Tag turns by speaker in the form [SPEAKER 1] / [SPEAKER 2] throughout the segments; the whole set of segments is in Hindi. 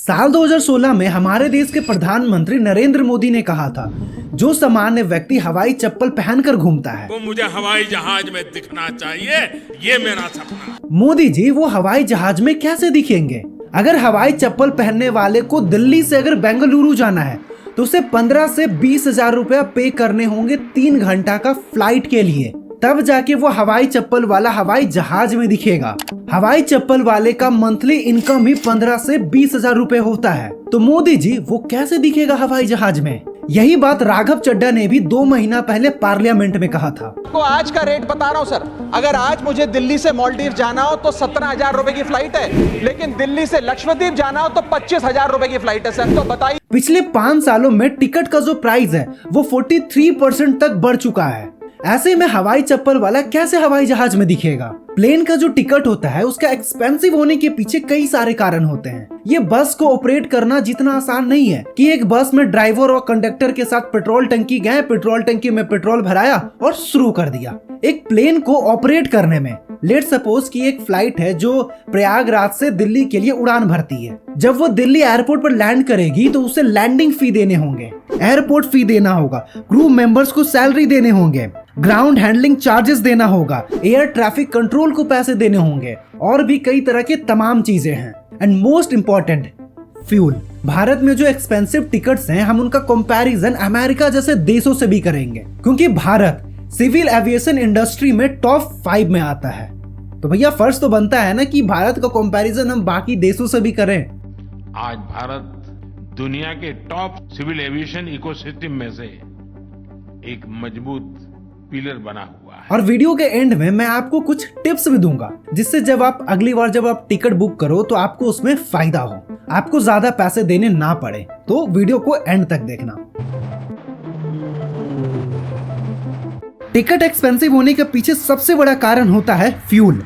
[SPEAKER 1] साल 2016 में हमारे देश के प्रधानमंत्री नरेंद्र मोदी ने कहा था, जो सामान्य व्यक्ति हवाई चप्पल पहनकर घूमता है
[SPEAKER 2] वो मुझे हवाई जहाज में दिखना चाहिए, ये मेरा सपना।
[SPEAKER 1] मोदी जी वो हवाई जहाज में कैसे दिखेंगे? अगर हवाई चप्पल पहनने वाले को दिल्ली से अगर बेंगलुरु जाना है तो उसे 15 से 20 हजार रुपया पे करने होंगे 3 घंटा का फ्लाइट के लिए, तब जाके वो हवाई चप्पल वाला हवाई जहाज में दिखेगा। हवाई चप्पल वाले का मंथली इनकम ही 15 से 20 हजार रुपए होता है, तो मोदी जी वो कैसे दिखेगा हवाई जहाज में? यही बात राघव चड्ढा ने भी 2 महीना पहले पार्लियामेंट में कहा था।
[SPEAKER 3] तो आज का रेट बता रहा हूं सर, अगर आज मुझे दिल्ली से मालदीव जाना हो तो 17,000 रुपए की फ्लाइट है, लेकिन दिल्ली से लक्षद्वीप जाना हो तो 25,000 रुपए की फ्लाइट है सर। तो बताइए,
[SPEAKER 1] पिछले 5 सालों में टिकट का जो प्राइस है वो 43% तक बढ़ चुका है। ऐसे में हवाई चप्पल वाला कैसे हवाई जहाज में दिखेगा? प्लेन का जो टिकट होता है उसका एक्सपेंसिव होने के पीछे कई सारे कारण होते हैं। ये बस को ऑपरेट करना जितना आसान नहीं है कि एक बस में ड्राइवर और कंडक्टर के साथ पेट्रोल टंकी गए, पेट्रोल टंकी में पेट्रोल भराया और शुरू कर दिया। एक प्लेन को ऑपरेट करने में लेट सपोज कि एक फ्लाइट है जो प्रयागराज से दिल्ली के लिए उड़ान भरती है। जब वो दिल्ली एयरपोर्ट पर लैंड करेगी तो उसे लैंडिंग फी देने होंगे, एयरपोर्ट फी देना होगा, क्रू मेंबर्स को सैलरी देने होंगे, ग्राउंड हैंडलिंग चार्जेस देना होगा, एयर ट्रैफिक कंट्रोल को पैसे देने होंगे और भी कई तरह के तमाम चीजें हैं। And most important, fuel. Bharat में जो एक्सपेंसिव टिकट्स हैं हम उनका कंपैरिजन अमेरिका जैसे देशों से भी करेंगे, क्योंकि भारत सिविल एविएशन इंडस्ट्री में टॉप 5 में आता है। तो भैया फर्ज तो बनता है ना कि भारत का कंपैरिजन हम बाकी देशों से भी करें।
[SPEAKER 2] आज भारत दुनिया के टॉप सिविल एविएशन इकोसिस्टम में से एक मजबूत पिलर बना हुआ है।
[SPEAKER 1] और वीडियो के एंड में मैं आपको कुछ टिप्स भी दूंगा, जिससे जब आप अगली बार जब आप टिकट बुक करो तो आपको उसमें फायदा हो, आपको ज्यादा पैसे देने ना पड़े। तो वीडियो को एंड तक देखना। टिकट एक्सपेंसिव होने के पीछे सबसे बड़ा कारण होता है fuel,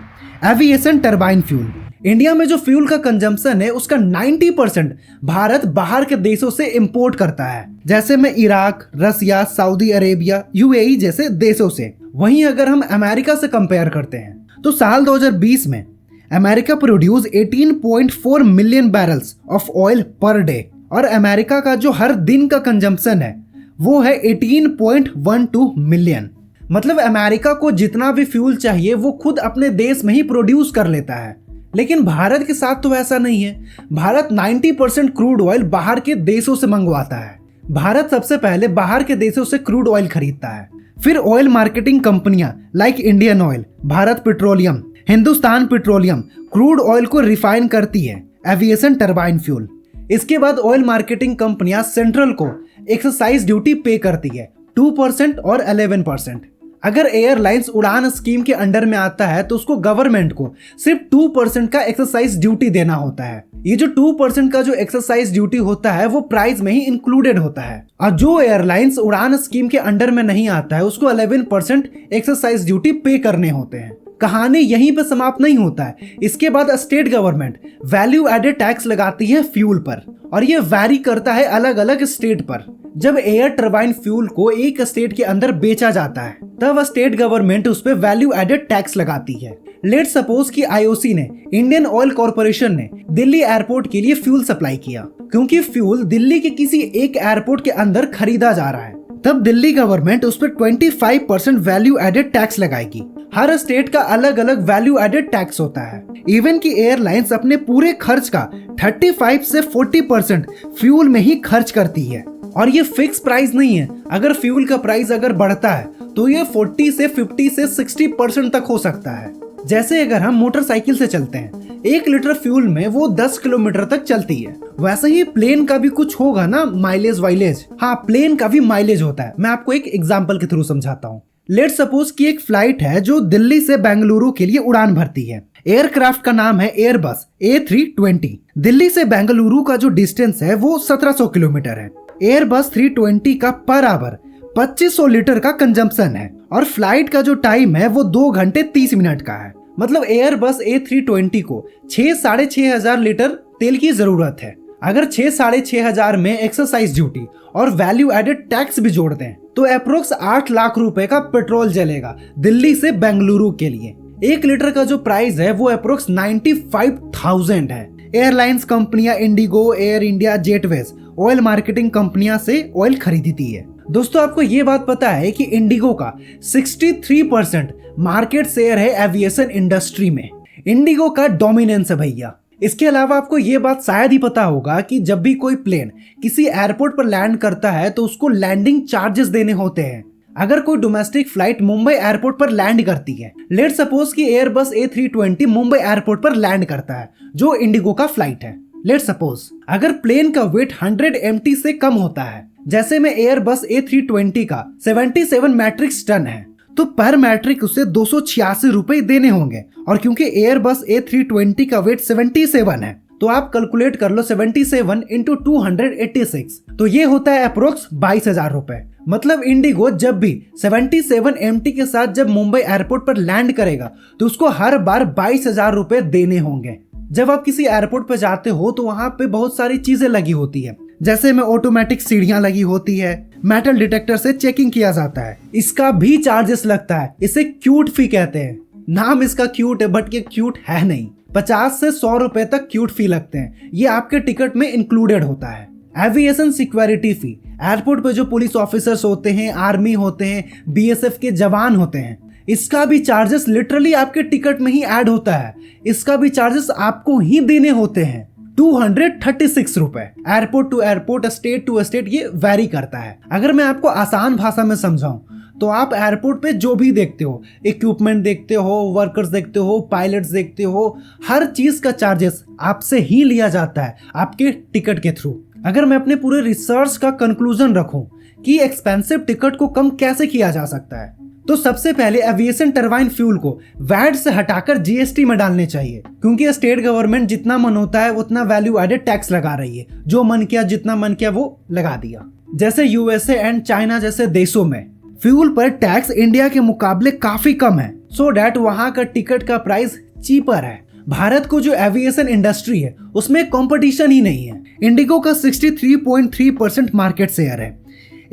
[SPEAKER 1] aviation turbine fuel. India में जो फ्यूल का कंजम्पशन है उसका 90% भारत बाहर के देशों से इंपोर्ट करता है, जैसे में इराक, रसिया, सऊदी अरेबिया, यूएई जैसे देशों से। वहीं अगर हम अमेरिका से कंपेयर करते हैं तो साल 2020 में America produce 18.4 million barrels of oil per day, और अमेरिका का जो हर दिन का कंजम्पशन है वो है 18.12 मिलियन। मतलब अमेरिका को जितना भी फ्यूल चाहिए वो खुद अपने देश में ही प्रोड्यूस कर लेता है। लेकिन भारत के साथ तो ऐसा नहीं है। भारत 90% क्रूड ऑयल बाहर के देशों से मंगवाता है। भारत सबसे पहले बाहर के देशों से क्रूड ऑयल खरीदता है, फिर ऑयल मार्केटिंग कंपनियां like Indian oil, Bharat petroleum, Hindustan petroleum crude oil को रिफाइन करती है, एविएशन टरबाइन फ्यूल। इसके बाद ऑयल मार्केटिंग कंपनियां सेंट्रल को एक्साइज ड्यूटी पे करती है 2% और 11%। अगर एयरलाइंस उड़ान स्कीम के अंडर में आता है तो उसको गवर्नमेंट को सिर्फ 2% का एक्साइज ड्यूटी देना होता है। ये जो 2% का जो एक्साइज ड्यूटी होता है वो प्राइस में ही इंक्लूडेड होता है, और जो एयरलाइंस उड़ान स्कीम के अंडर में नहीं आता है उसको 11% एक्साइज ड्यूटी पे करने होते हैं। कहानी यहीं पे समाप्त नहीं होता है। इसके बाद state government value added tax लगाती है फ्यूल पर, और ये वैरी करता है अलग अलग स्टेट पर। जब एयर टरबाइन फ्यूल को एक स्टेट के अंदर बेचा जाता है तब स्टेट गवर्नमेंट उस पर वैल्यू एडेड टैक्स लगाती है। लेट सपोज कि आईओसी ने, इंडियन ऑयल कॉर्पोरेशन ने दिल्ली एयरपोर्ट के लिए फ्यूल सप्लाई किया, क्योंकि फ्यूल दिल्ली के किसी एक एयरपोर्ट के अंदर खरीदा जा रहा है, तब दिल्ली गवर्नमेंट उस पर 25% वैल्यू एडेड टैक्स लगाएगी। हर स्टेट का अलग अलग वैल्यू एडेड टैक्स होता है। इवन की एयरलाइंस अपने पूरे खर्च का 35 से 40% फ्यूल में ही खर्च करती है, और ये फिक्स प्राइस नहीं है। अगर फ्यूल का प्राइस अगर बढ़ता है तो ये 40 से 50 से 60% तक हो सकता है। जैसे अगर हम मोटरसाइकिल से चलते हैं, 1 लीटर फ्यूल में वो 10 किलोमीटर तक चलती है, वैसे ही प्लेन का भी कुछ होगा ना, माइलेज वाइलेज। हाँ, प्लेन का भी माइलेज होता है। मैं आपको एक एग्जांपल के थ्रू समझाता हूँ। लेट सपोज कि एक फ्लाइट है जो दिल्ली से बेंगलुरु के लिए उड़ान भरती है। एयरक्राफ्ट का नाम है एयरबस A320। दिल्ली से बेंगलुरु का जो डिस्टेंस है वो 1700 किलोमीटर है। एयरबस 320 का पर आवर 2500 लीटर का कंजम्पशन है, और फ्लाइट का जो टाइम है वो 2 घंटे 30 मिनट का है। मतलब एयरबस A320 को 6,500 लीटर तेल की जरूरत है। अगर 6,500 में एक्साइज ड्यूटी और वैल्यू एडेड टैक्स भी जोड़ दें तो अप्रोक्स 8 लाख रुपए का पेट्रोल जलेगा दिल्ली से बेंगलुरु के लिए। 1 लीटर का जो प्राइस है वो अप्रोक्स 95,000 है। एयरलाइंस कंपनियां इंडिगो, एयर इंडिया, जेटवेज ऑयल मार्केटिंग कंपनियां से ऑयल खरीदती है। दोस्तों आपको ये बात पता है कि इंडिगो का 63% मार्केट शेयर है एविएशन इंडस्ट्री में। इंडिगो का डोमिनेंस है भैया। इसके अलावा आपको ये बात शायद ही पता होगा कि जब भी कोई प्लेन किसी एयरपोर्ट पर लैंड करता है तो उसको लैंडिंग चार्जेस देने होते हैं। अगर कोई डोमेस्टिक फ्लाइट मुंबई एयरपोर्ट पर लैंड करती है, लेट सपोज कि एयरबस A320 मुंबई एयरपोर्ट पर लैंड करता है जो इंडिगो का फ्लाइट है। लेट सपोज अगर प्लेन का वेट 100 MT से कम होता है, जैसे में एयरबस A320 का 77 मैट्रिक टन है, तो पर मैट्रिक उसे 286 रुपए देने होंगे। और क्योंकि एयरबस A320 का वेट 77 है, तो आप कैलकुलेट कर लो 77 इंटू 286, तो ये होता है अप्रोक्स 22,000 रुपए। मतलब इंडिगो जब भी 77 MT के साथ जब मुंबई एयरपोर्ट पर लैंड करेगा तो उसको हर बार 22,000 रुपए देने होंगे। जब आप किसी एयरपोर्ट पर जाते हो तो वहां पे बहुत सारी चीजें लगी होती है, जैसे में ऑटोमेटिक सीढ़ियां लगी होती है, मेटल डिटेक्टर से चेकिंग किया जाता है, इसका भी चार्जेस लगता है। इसे क्यूट फी कहते हैं। नाम इसका क्यूट है बट ये क्यूट है नहीं। 50 से 100 रुपए तक क्यूट फी लगते हैं। ये आपके टिकट में इंक्लूडेड होता है। एविएशन सिक्योरिटी फी, एयरपोर्ट पे जो पुलिस ऑफिसर्स होते हैं, आर्मी होते हैं, BSF के जवान होते हैं, इसका भी चार्जेस लिटरली आपके टिकट में ही ऐड होता है। इसका भी चार्जेस आपको ही देने होते हैं 236 रुपए। Airport to airport, state to state ये वैरी करता है। अगर मैं आपको आसान भाषा में समझाऊं तो आप एयरपोर्ट पे जो भी देखते हो, इक्विपमेंट देखते हो, वर्कर्स देखते हो, पायलट्स देखते हो, हर चीज का चार्जेस आपसे ही लिया जाता है आपके टिकट के थ्रू। अगर मैं अपने पूरे रिसर्च का कंक्लूजन रखूं कि एक्सपेंसिव टिकट को कम कैसे किया जा सकता है, तो सबसे पहले एविएशन टरबाइन फ्यूल को वैट से हटाकर GST में डालने चाहिए, क्योंकि स्टेट गवर्नमेंट जितना मन होता है उतना वैल्यू एडेड टैक्स लगा रही है। जो मन किया, जितना मन किया वो लगा दिया। जैसे USA एंड चाइना जैसे देशों में फ्यूल पर टैक्स इंडिया के मुकाबले काफी कम है, सो डैट वहां का टिकट का प्राइस चीपर है। भारत को जो एविएशन इंडस्ट्री है उसमें कंपटीशन ही नहीं है। इंडिगो का 63.3% मार्केट शेयर है,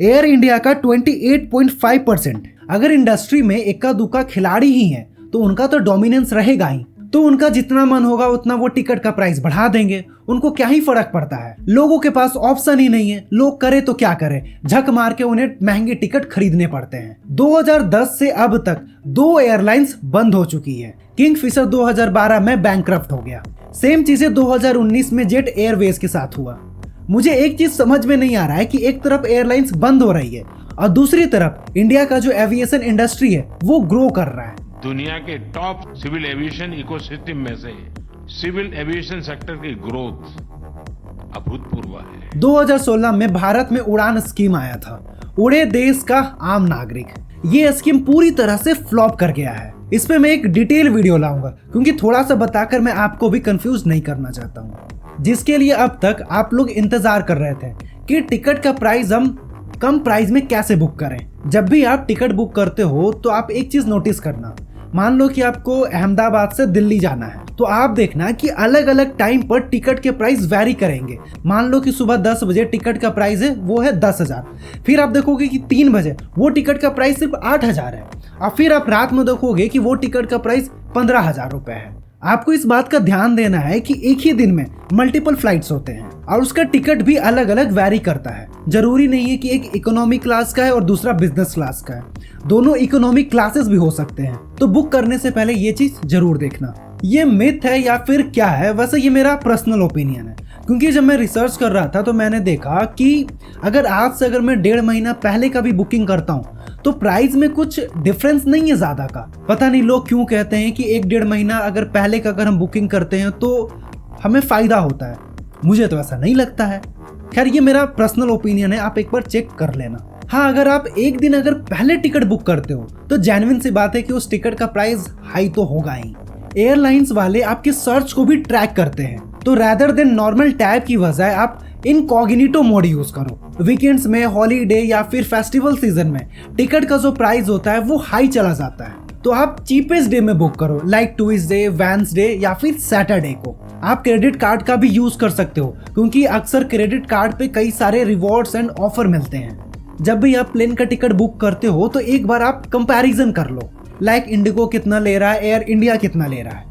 [SPEAKER 1] एयर इंडिया का 28.5%। अगर इंडस्ट्री में इक्का दुक्का खिलाड़ी ही है तो उनका तो डोमिनेंस रहेगा ही, तो उनका जितना मन होगा उतना वो टिकट का प्राइस बढ़ा देंगे। उनको क्या ही फर्क पड़ता है। लोगों के पास ऑप्शन ही नहीं है, लोग करे तो क्या करे, झक मार के उन्हें महंगे टिकट खरीदने पड़ते हैं। 2010 से अब तक 2 एयरलाइंस बंद हो चुकी है। किंगफिशर 2012 में बैंकक्रप्ट हो गया। सेम चीजें 2019 में जेट एयरवेज के साथ हुआ। मुझे एक चीज समझ में नहीं आ रहा है कि एक तरफ एयरलाइंस बंद हो रही है और दूसरी तरफ इंडिया का जो एविएशन इंडस्ट्री है वो ग्रो कर रहा है।
[SPEAKER 2] दुनिया के टॉप सिविल एविएशन इकोसिस्टम में से सिविल एविएशन सेक्टर की ग्रोथ अभूतपूर्व है।
[SPEAKER 1] 2016 में भारत में उड़ान स्कीम आया था, उड़े देश का आम नागरिक। ये स्कीम पूरी तरह से फ्लॉप कर गया है। इस पे मैं एक डिटेल वीडियो लाऊंगा, क्योंकि थोड़ा सा बताकर मैं आपको भी कंफ्यूज नहीं करना चाहता हूँ, जिसके लिए अब तक आप लोग इंतजार कर रहे थे कि टिकट का प्राइस हम कम प्राइस में कैसे बुक करें। जब भी आप टिकट बुक करते हो तो आप एक चीज नोटिस करना, मान लो कि आपको अहमदाबाद से दिल्ली जाना है, तो आप देखना कि अलग अलग टाइम पर टिकट के प्राइस वैरी करेंगे। मान लो कि सुबह 10 बजे टिकट का प्राइस है वो है 10,000, फिर आप देखोगे कि 3 बजे वो टिकट का प्राइस सिर्फ 8,000 है, और फिर आप रात में देखोगे कि वो टिकट का प्राइस 15,000 रुपए है। आपको इस बात का ध्यान देना है कि एक ही दिन में मल्टीपल फ्लाइट्स होते हैं और उसका टिकट भी अलग अलग वैरी करता है। जरूरी नहीं है कि एक इकोनॉमी क्लास का है और दूसरा बिजनेस क्लास का है, दोनों इकोनॉमिक क्लासेस भी हो सकते हैं। तो बुक करने से पहले ये चीज जरूर देखना। ये मिथ है या फिर क्या है, वैसे ये मेरा पर्सनल ओपिनियन है, क्योंकि जब मैं रिसर्च कर रहा था तो मैंने देखा कि अगर आज से अगर मैं 1.5 महीना पहले का भी बुकिंग करता हूँ तो प्राइस में कुछ डिफरेंस नहीं है ज्यादा का। पता नहीं लोग क्यों कहते हैं कि 1-1.5 महीना अगर पहले का अगर हम बुकिंग करते हैं तो हमें फायदा होता है। मुझे तो ऐसा नहीं लगता है। खैर ये मेरा पर्सनल ओपिनियन है, आप एक बार चेक कर लेना। हाँ, अगर आप एक दिन अगर पहले टिकट बुक करते हो तो जेन्युइन सी बात है कि उस टिकट का प्राइस हाई तो होगा ही। एयरलाइंस वाले आपके सर्च को भी ट्रैक करते हैं, तो रैदर देन नॉर्मल टैब की बजाय आप इनकॉग्निटो मोड यूज करो। वीकेंड्स में, हॉलीडे या फिर फेस्टिवल सीजन में टिकट का जो प्राइस होता है वो हाई चला जाता है, तो आप चीपेस्ट डे में बुक करो, लाइक ट्यूसडे, वेडनेसडे या फिर सैटरडे को। आप क्रेडिट कार्ड का भी यूज कर सकते हो, क्योंकि अक्सर क्रेडिट कार्ड पे कई सारे रिवॉर्ड्स एंड ऑफर मिलते हैं। जब भी आप प्लेन का टिकट बुक करते हो तो एक बार आप कंपैरिजन कर लो, लाइक इंडिगो कितना ले रहा है, एयर इंडिया कितना ले रहा है।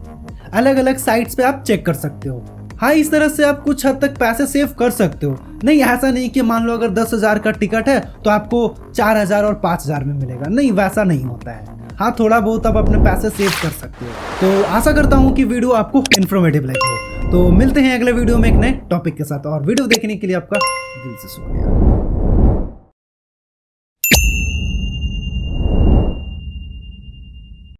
[SPEAKER 1] अलग अलग साइट्स पे आप चेक कर सकते हो। हाँ, इस तरह से आप कुछ हद तक पैसे सेव कर सकते हो। नहीं, ऐसा नहीं कि मान लो अगर 10,000 का टिकट है तो आपको 4,000 और 5,000 में मिलेगा। नहीं, वैसा नहीं होता है। हाँ, थोड़ा बहुत आप अपने पैसे सेव कर सकते हो। तो आशा करता हूँ कि वीडियो आपको इन्फॉर्मेटिव लगी हो। तो मिलते हैं अगले वीडियो में एक नए टॉपिक के साथ, और वीडियो देखने के लिए आपका दिल से शुक्रिया।